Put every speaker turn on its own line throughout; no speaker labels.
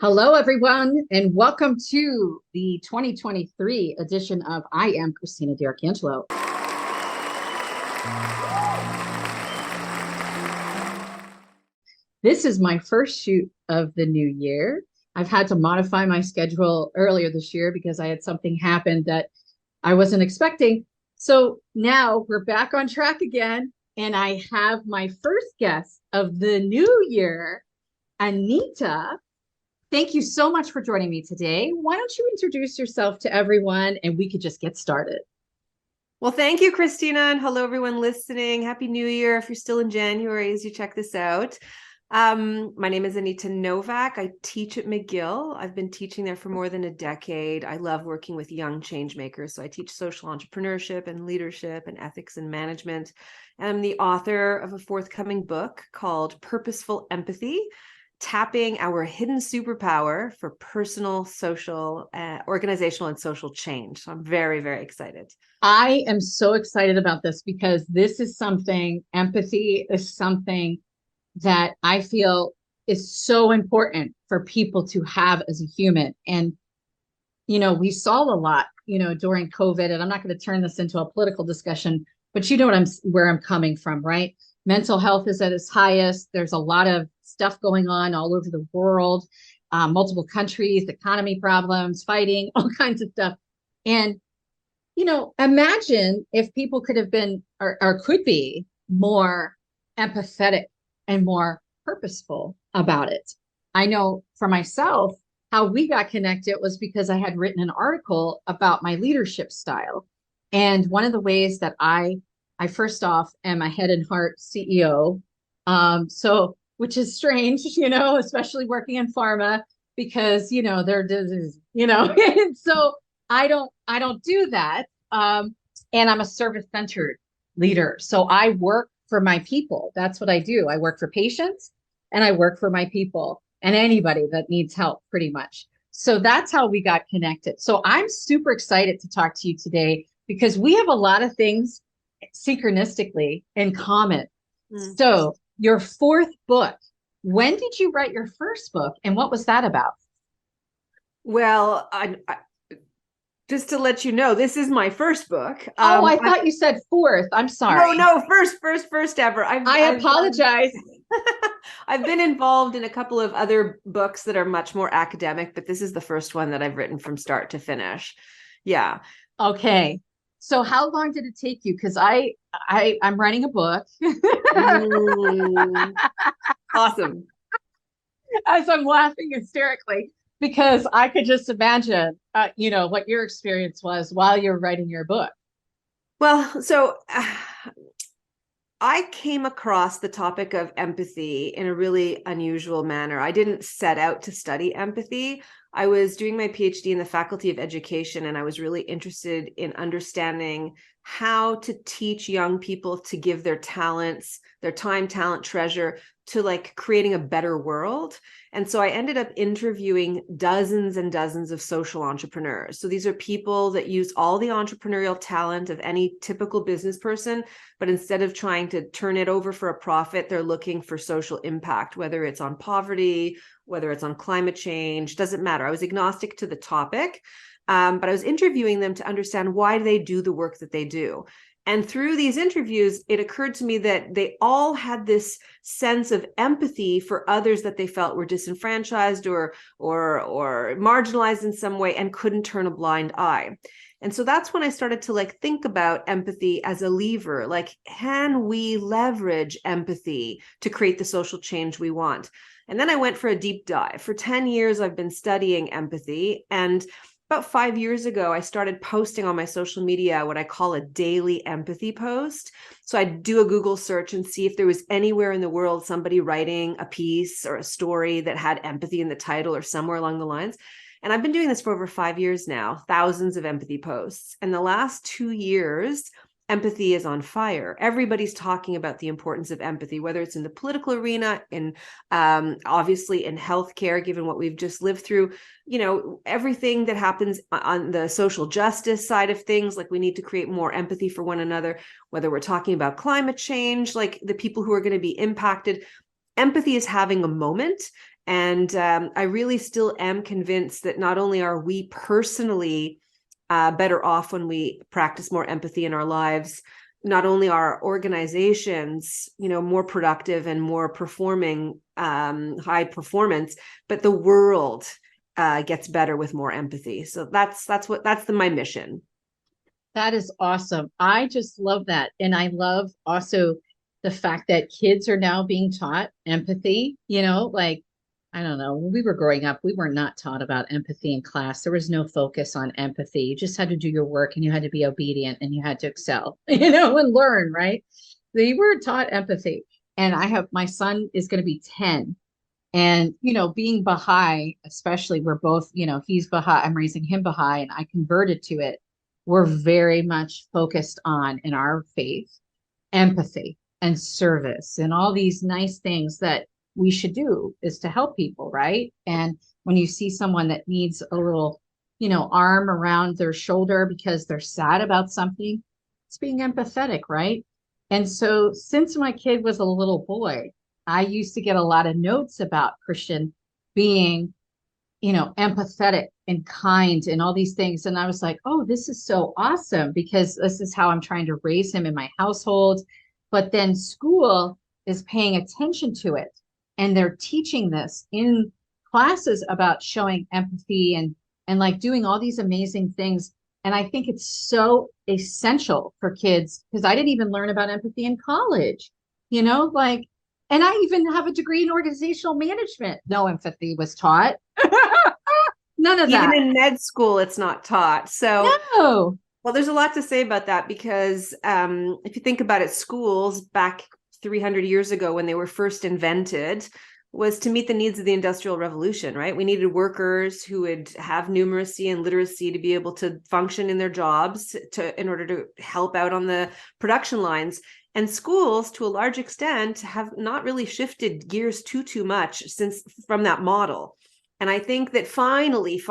Hello, everyone, and welcome to the 2023 edition of I Am Christina DiArcangelo. This is my first shoot of the new year. I've had to modify my schedule earlier this year because I had something happen that I wasn't expecting. So now we're back on track again, and I have my first guest of the new year, Anita. Thank you so much for joining me today. Why don't you introduce yourself to everyone and we could just get started?
Well, thank you, Christina, and hello, everyone listening. Happy New Year if you're still in January as you check this out. My name is Anita Nowak. I teach at McGill. I've been teaching there for more than a decade. I love working with young change makers. So I teach social entrepreneurship and leadership and ethics and management. I'm the author of a forthcoming book called Purposeful Empathy: Tapping Our Hidden Superpower for Personal, Social, Organizational, and Social Change. So I'm very, very excited.
I am so excited about this because this is something, empathy is something that I feel is so important for people to have as a human. And, we saw a lot, during COVID, and I'm not going to turn this into a political discussion, but you know where I'm coming from, right? Mental health is at its highest. There's a lot of stuff going on all over the world, multiple countries, economy problems, fighting, all kinds of stuff. And, imagine if people could have been or could be more empathetic and more purposeful about it. I know for myself, how we got connected was because I had written an article about my leadership style. And one of the ways that I first off am a head and heart CEO. So, which is strange, especially working in pharma because, they're, and so I don't do that. And I'm a service-centered leader. So I work for my people. That's what I do. I work for patients and I work for my people and anybody that needs help pretty much. So that's how we got connected. So I'm super excited to talk to you today because we have a lot of things synchronistically in common. So your fourth book, when did you write your first book and what was that about?
Well, I just to let you know, this is my first book.
I thought you said fourth. I'm sorry.
No, first ever.
I apologize.
I've been involved in a couple of other books that are much more academic, but this is the first one that I've written from start to finish. Yeah.
Okay. So how long did it take you? Because I'm writing a book.
Awesome.
As I'm laughing hysterically because I could just imagine, what your experience was while you're writing your book.
Well, so I came across the topic of empathy in a really unusual manner. I didn't set out to study empathy. I was doing my PhD in the Faculty of Education, and I was really interested in understanding how to teach young people to give their talents, their time, talent, treasure to creating a better world. And so I ended up interviewing dozens and dozens of social entrepreneurs. So these are people that use all the entrepreneurial talent of any typical business person, but instead of trying to turn it over for a profit, they're looking for social impact, whether it's on poverty, whether it's on climate change, doesn't matter. I was agnostic to the topic, but I was interviewing them to understand why they do the work that they do. And through these interviews, it occurred to me that they all had this sense of empathy for others that they felt were disenfranchised or marginalized in some way and couldn't turn a blind eye. And so that's when I started to think about empathy as a lever. Can we leverage empathy to create the social change we want? And then I went for a deep dive. For 10 years, I've been studying empathy. And about 5 years ago, I started posting on my social media what I call a daily empathy post. So I'd do a Google search and see if there was anywhere in the world somebody writing a piece or a story that had empathy in the title or somewhere along the lines. And I've been doing this for over 5 years now, thousands of empathy posts. And the last 2 years, empathy is on fire. Everybody's talking about the importance of empathy, whether it's in the political arena, in obviously in healthcare, given what we've just lived through, everything that happens on the social justice side of things. We need to create more empathy for one another, whether we're talking about climate change, the people who are going to be impacted. Empathy is having a moment. And I really still am convinced that not only are we personally better off when we practice more empathy in our lives, not only are organizations, more productive and more performing, high performance, but the world gets better with more empathy. So that's my mission.
That is awesome. I just love that. And I love also the fact that kids are now being taught empathy, like, I don't know, when we were growing up, we were not taught about empathy in class. There was no focus on empathy. You just had to do your work and you had to be obedient and you had to excel, and learn, right? They were taught empathy. And my son is going to be 10. And, being Baha'i, especially, we're both, he's Baha'i, I'm raising him Baha'i, and I converted to it. We're very much focused on, in our faith, empathy and service and all these nice things that we should do is to help people, right? And when you see someone that needs a little, arm around their shoulder because they're sad about something, it's being empathetic, right? And so since my kid was a little boy, I used to get a lot of notes about Christian being, empathetic and kind and all these things. And I was like, oh, this is so awesome because this is how I'm trying to raise him in my household. But then school is paying attention to it. And they're teaching this in classes about showing empathy and like doing all these amazing things. And I think it's so essential for kids because I didn't even learn about empathy in college, and I even have a degree in organizational management. No empathy was taught. None of that.
Even in med school, it's not taught. So,
no.
Well, there's a lot to say about that because if you think about it, schools back 300 years ago when they were first invented was to meet the needs of the Industrial Revolution, right? We needed workers who would have numeracy and literacy to be able to function in their jobs in order to help out on the production lines. And schools, to a large extent, have not really shifted gears too much since from that model. And I think that finally,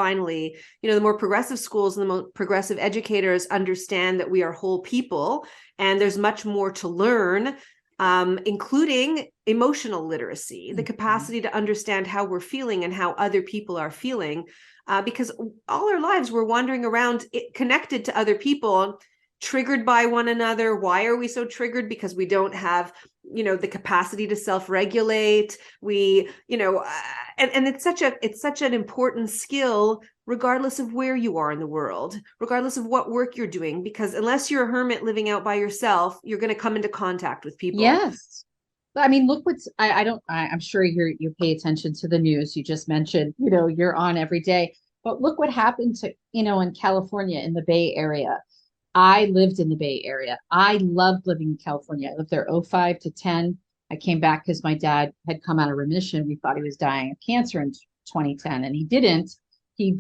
the more progressive schools and the more progressive educators understand that we are whole people and there's much more to learn, including emotional literacy, the capacity to understand how we're feeling and how other people are feeling, because all our lives we're wandering around connected to other people, triggered by one another. Why are we so triggered? Because we don't have, the capacity to self-regulate. We, and it's such an important skill, regardless of where you are in the world, regardless of what work you're doing, because unless you're a hermit living out by yourself, you're going to come into contact with people.
Yes. I mean, look I'm sure you pay attention to the news. You just mentioned, you're on every day, but look what happened to, in California, in the Bay Area. I lived in the Bay Area. I loved living in California. I lived there 05 to 10. I came back because my dad had come out of remission. We thought he was dying of cancer in 2010 and he didn't. He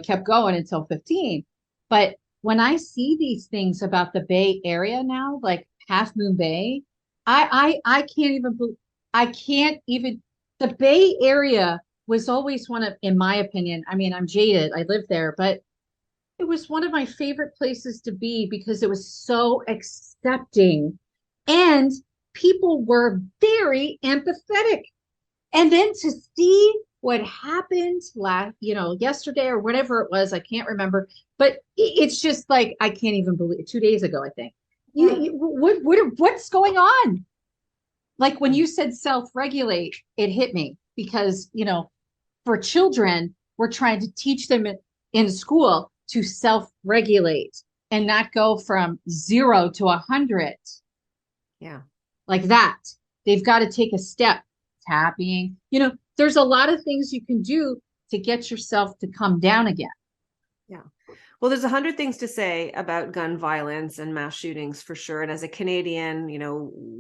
kept going until 15. But when I see these things about the Bay Area now, like Half Moon Bay, I can't even, the Bay Area was always one of, in my opinion, I mean, I'm jaded. I lived there, but it was one of my favorite places to be because it was so accepting and people were very empathetic. And then to see what happened yesterday or whatever it was, I can't remember, but it's just like, I can't even believe 2 days ago, I think. What's going on? Like when you said self-regulate, it hit me because, for children, we're trying to teach them in school to self-regulate and not go from 0 to 100.
Yeah.
Like that. They've got to take a step, tapping, there's a lot of things you can do to get yourself to come down again.
Yeah. Well, there's 100 things to say about gun violence and mass shootings for sure. And as a Canadian,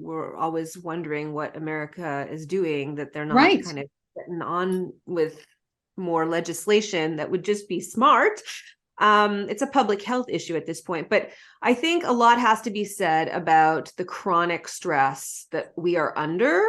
we're always wondering what America is doing, that they're not kind of getting on with more legislation that would just be smart. It's a public health issue at this point, but I think a lot has to be said about the chronic stress that we are under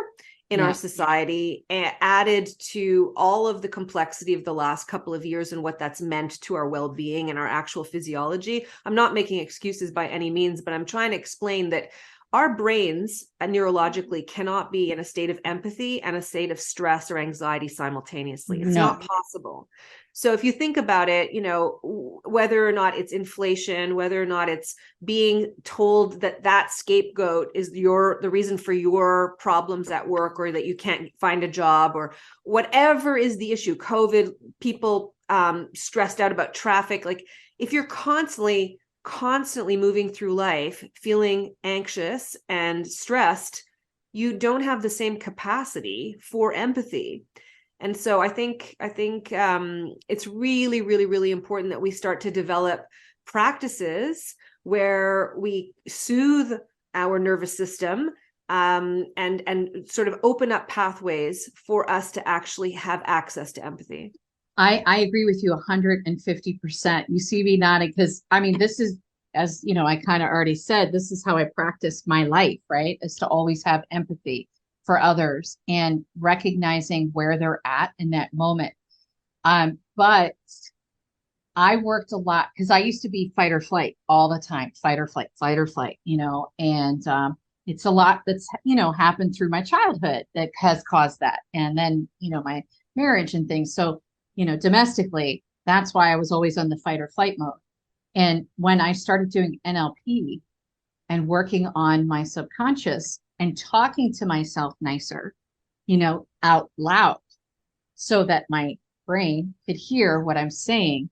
in our society, added to all of the complexity of the last couple of years and what that's meant to our well-being and our actual physiology. I'm not making excuses by any means, but I'm trying to explain that our brains neurologically cannot be in a state of empathy and a state of stress or anxiety simultaneously. It's not possible. So if you think about it, you know, whether or not it's inflation, whether or not it's being told that that scapegoat is the reason for your problems at work, or that you can't find a job, or whatever is the issue, COVID, people stressed out about traffic. Like if you're constantly moving through life feeling anxious and stressed, you don't have the same capacity for empathy. And so I think it's really, really, really important that we start to develop practices where we soothe our nervous system, and sort of open up pathways for us to actually have access to empathy.
I agree with you 150%. You see me nodding because, I mean, this is, as you know, I kind of already said, this is how I practice my life, right? Is to always have empathy for others and recognizing where they're at in that moment. But I worked a lot because I used to be fight or flight all the time, fight or flight, you know, and it's a lot that's, you know, happened through my childhood that has caused that. And then, you know, my marriage and things. So, you know, domestically, that's why I was always on the fight or flight mode. And when I started doing NLP and working on my subconscious and talking to myself nicer, you know, out loud, so that my brain could hear what I'm saying,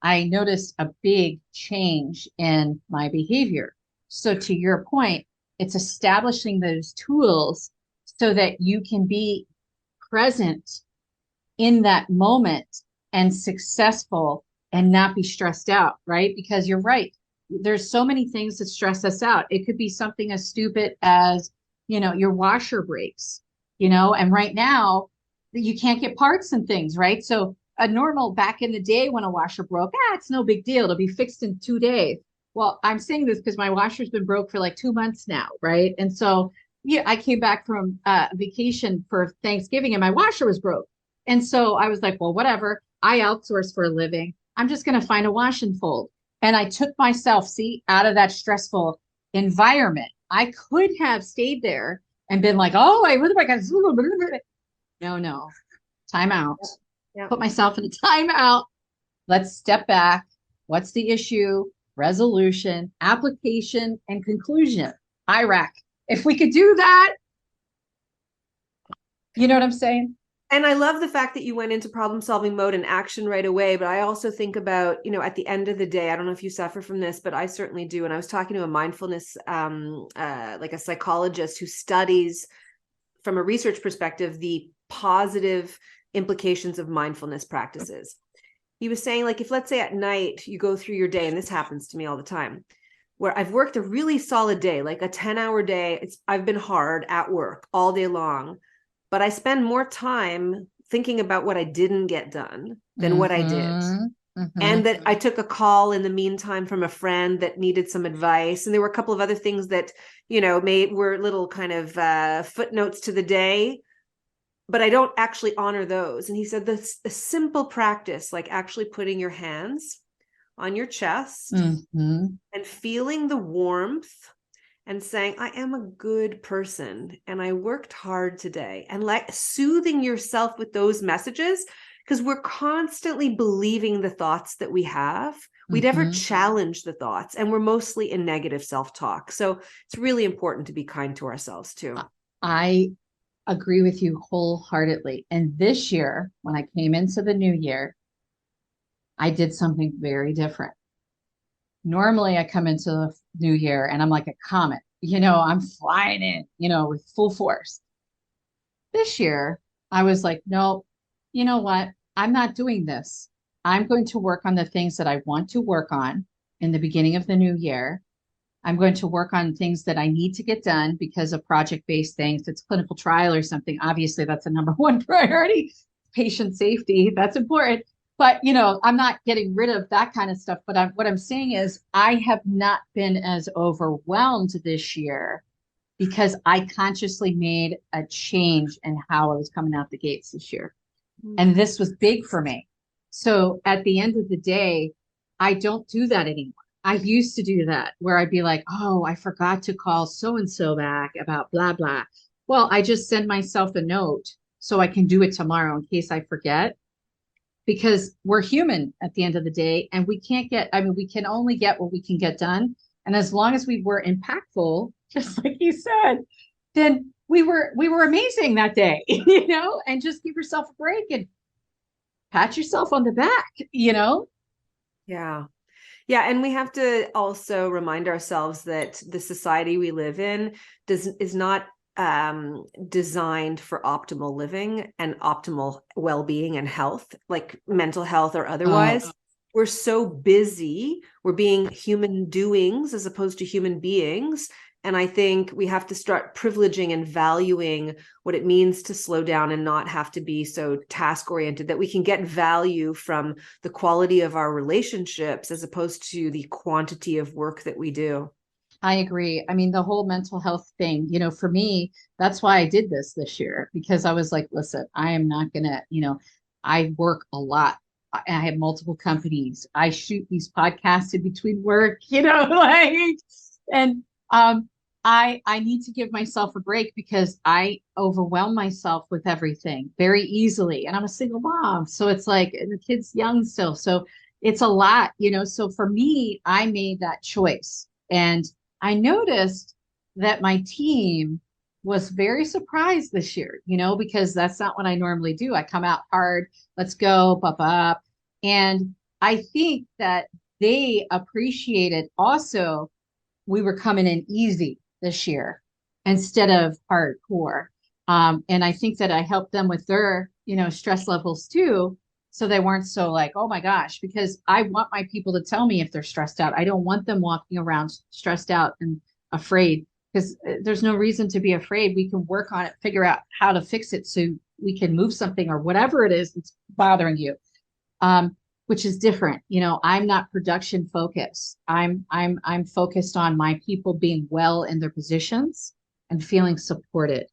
I noticed a big change in my behavior. So to your point, it's establishing those tools so that you can be present in that moment and successful and not be stressed out, right? Because you're right. There's so many things that stress us out. It could be something as stupid as, you know, your washer breaks, you know, and right now you can't get parts and things, right? So a normal back in the day when a washer broke, it's no big deal. It'll be fixed in 2 days. Well, I'm saying this because my washer's been broke for like 2 months now, right? And so, yeah, I came back from vacation for Thanksgiving and my washer was broke. And so I was like, well, whatever. I outsource for a living. I'm just going to find a wash and fold. And I took myself, out of that stressful environment. I could have stayed there and been like, oh, what am I going to do? No, time out.
Yeah.
Put myself in a timeout. Let's step back. What's the issue? Resolution, application, and conclusion. IRAC. If we could do that, you know what I'm saying?
And I love the fact that you went into problem solving mode and action right away. But I also think about, you know, at the end of the day, I don't know if you suffer from this, but I certainly do. And I was talking to a mindfulness, like a psychologist who studies from a research perspective, the positive implications of mindfulness practices. He was saying, like, if let's say at night you go through your day, and this happens to me all the time, where I've worked a really solid day, like a 10-hour day. I've been hard at work all day long, but I spend more time thinking about what I didn't get done than what I did. And that I took a call in the meantime from a friend that needed some advice. And there were a couple of other things that, you know, were little kind of footnotes to the day, but I don't actually honor those. And he said this a simple practice, like actually putting your hands on your chest and feeling the warmth and saying, I am a good person and I worked hard today, and like soothing yourself with those messages, because we're constantly believing the thoughts that we have. We never challenge the thoughts, and we're mostly in negative self-talk. So it's really important to be kind to ourselves too.
I agree with you wholeheartedly. And this year, when I came into the new year, I did something very different. Normally I come into the new year and I'm like a comet, you know, I'm flying in, you know, with full force. This year, I was like, no, you know what? I'm not doing this. I'm going to work on the things that I want to work on in the beginning of the new year. I'm going to work on things that I need to get done because of project-based things. It's clinical trial or something. Obviously, that's the number one priority. Patient safety, that's important. But, you know, I'm not getting rid of that kind of stuff. But what I'm saying is I have not been as overwhelmed this year because I consciously made a change in how I was coming out the gates this year. And this was big for me. So at the end of the day, I don't do that anymore. I used to do that where I'd be like, oh, I forgot to call so and so back about blah, blah. Well, I just send myself a note so I can do it tomorrow in case I forget, because we're human at the end of the day and we can't get, I mean, we can only get what we can get done. And as long as we were impactful, just like you said, then we were amazing that day, and just give yourself a break and pat yourself on the back,
Yeah. Yeah, and we have to also remind ourselves that the society we live in is not designed for optimal living and optimal well-being and health, like mental health or otherwise. We're so busy. We're being human doings as opposed to human beings. And I think we have to start privileging and valuing what it means to slow down and not have to be so task oriented, that we can get value from the quality of our relationships as opposed to the quantity of work that we do.
I agree. I mean, the whole mental health thing, for me, that's why I did this year, because I was like, listen, I am not gonna, I work a lot. I have multiple companies. I shoot these podcasts in between work, like, and I need to give myself a break because I overwhelm myself with everything very easily. And I'm a single mom. So it's like, and the kid's young still. So it's a lot, So for me, I made that choice. And I noticed that my team was very surprised this year, because that's not what I normally do. I come out hard, let's go, up. And I think that they appreciated also we were coming in easy this year instead of hardcore. And I think that I helped them with their, stress levels too. So they weren't so like, oh my gosh, because I want my people to tell me if they're stressed out. I don't want them walking around stressed out and afraid, because there's no reason to be afraid. We can work on it, figure out how to fix it so we can move something or whatever it is that's bothering you. Which is different. I'm not production focused. I'm focused on my people being well in their positions and feeling supported.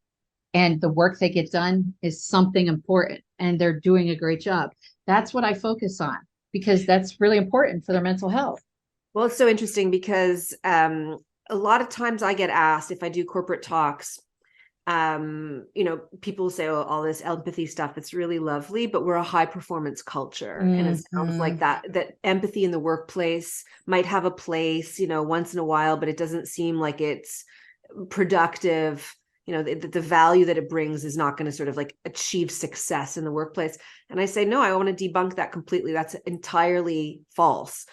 And the work they get done is something important and they're doing a great job. That's what I focus on because that's really important for their mental health.
Well, it's so interesting because a lot of times I get asked if I do corporate talks, people say, oh, all this empathy stuff, it's really lovely, but we're a high performance culture. And it sounds like that empathy in the workplace might have a place, once in a while, but it doesn't seem like it's productive. The value that it brings is not going to sort of like achieve success in the workplace. And I say, no, I want to debunk that completely. That's entirely false.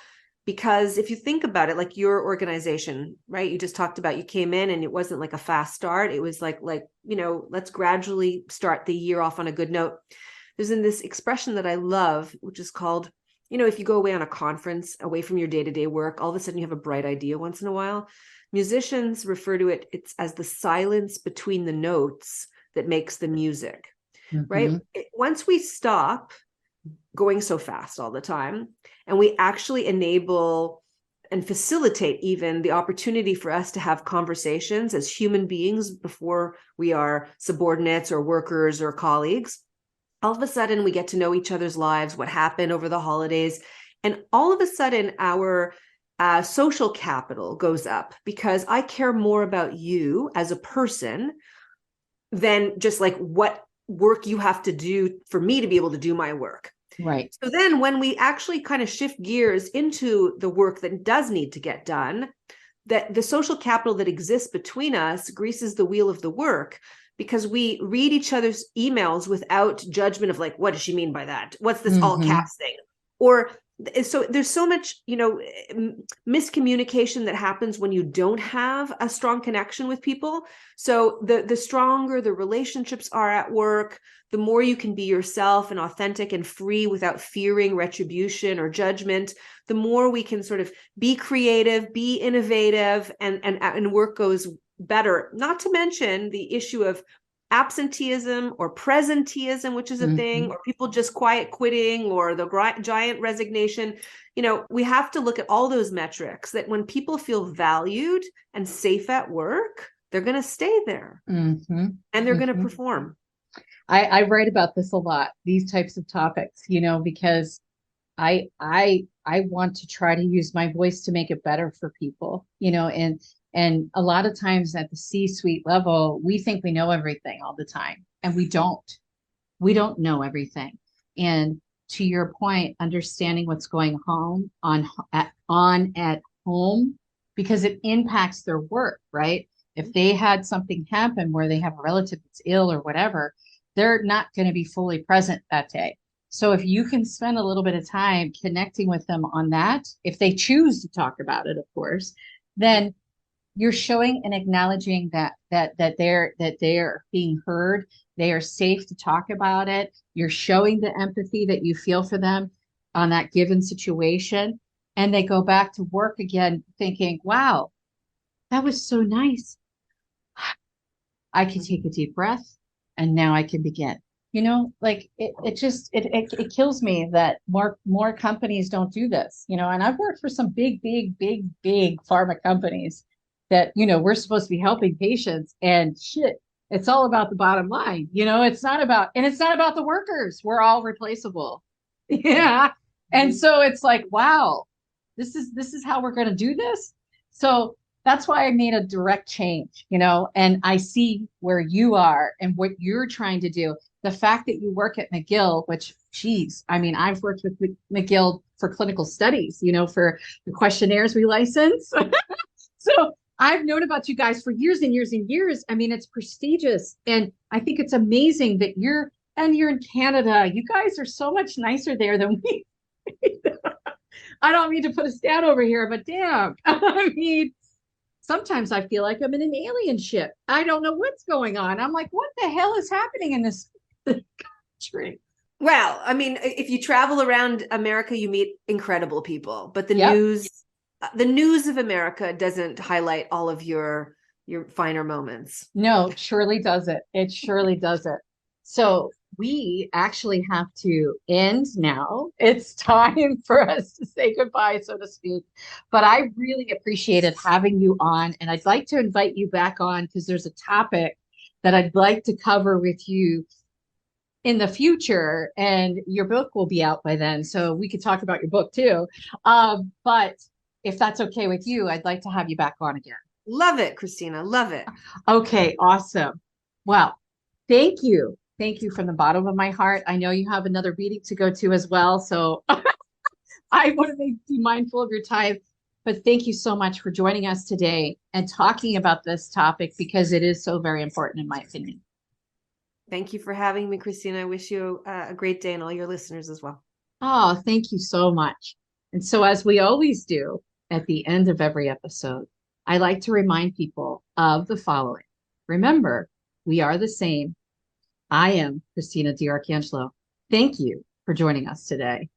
Because if you think about it, like your organization, right? You just talked about, you came in and it wasn't like a fast start. It was like, let's gradually start the year off on a good note. There's this expression that I love, which is called, if you go away on a conference, away from your day-to-day work, all of a sudden you have a bright idea once in a while. Musicians refer to it's as the silence between the notes that makes the music, right? Once we stop going so fast all the time, and we actually enable and facilitate even the opportunity for us to have conversations as human beings before we are subordinates or workers or colleagues, all of a sudden we get to know each other's lives, what happened over the holidays. And all of a sudden our social capital goes up because I care more about you as a person than just like what work you have to do for me to be able to do my work.
Right.
So then when we actually kind of shift gears into the work that does need to get done, that the social capital that exists between us greases the wheel of the work, because we read each other's emails without judgment of like, what does she mean by that? What's this all caps thing? Or so there's so much, miscommunication that happens when you don't have a strong connection with people. So the stronger the relationships are at work, the more you can be yourself and authentic and free without fearing retribution or judgment, the more we can sort of be creative, be innovative, and work goes better. Not to mention the issue of absenteeism or presenteeism, which is a thing, or people just quiet quitting, or the giant resignation. We have to look at all those metrics that when people feel valued and safe at work, they're going to stay there and they're going to perform.
I write about this a lot, these types of topics, because I I want to try to use my voice to make it better for people, and a lot of times at the C-suite level, we think we know everything all the time, and we don't. We don't know everything. And to your point, understanding what's going on at home, because it impacts their work, right? If they had something happen where they have a relative that's ill or whatever, they're not going to be fully present that day. So if you can spend a little bit of time connecting with them on that, if they choose to talk about it, of course, then you're showing and acknowledging that they're being heard. They are safe to talk about it. You're showing the empathy that you feel for them on that given situation. And they go back to work again thinking, wow, that was so nice. I can take a deep breath and now I can begin. Like it kills me that more companies don't do this, and I've worked for some big, big, big, big pharma companies that, we're supposed to be helping patients, and shit, it's all about the bottom line. It's not about the workers. We're all replaceable. Yeah. And so it's like, wow, this is how we're going to do this. So that's why I made a direct change, and I see where you are and what you're trying to do. The fact that you work at McGill, which, geez, I mean, I've worked with McGill for clinical studies, for the questionnaires we license. So I've known about you guys for years and years and years. I mean, it's prestigious. And I think it's amazing that you're in Canada. You guys are so much nicer there than we. I don't mean to put us down over here, but damn. I mean, sometimes I feel like I'm in an alien ship. I don't know what's going on. I'm like, what the hell is happening in this country?
Well, I mean, if you travel around America, you meet incredible people, but the news of America doesn't highlight all of your finer moments.
No, surely does it. It surely does it. So we actually have to end now. It's time for us to say goodbye, so to speak. But I really appreciated having you on, and I'd like to invite you back on because there's a topic that I'd like to cover with you in the future, and your book will be out by then, so we could talk about your book too. But if that's okay with you, I'd like to have you back on again.
Love it, Christina. Love it.
Okay, awesome. Well, thank you. Thank you from the bottom of my heart. I know you have another meeting to go to as well, so I want to be mindful of your time. But thank you so much for joining us today and talking about this topic, because it is so very important, in my opinion.
Thank you for having me, Christina. I wish you a great day, and all your listeners as well.
Oh, thank you so much. And so, as we always do at the end of every episode, I like to remind people of the following. Remember, we are the same. I am Christina DiArcangelo. Thank you for joining us today.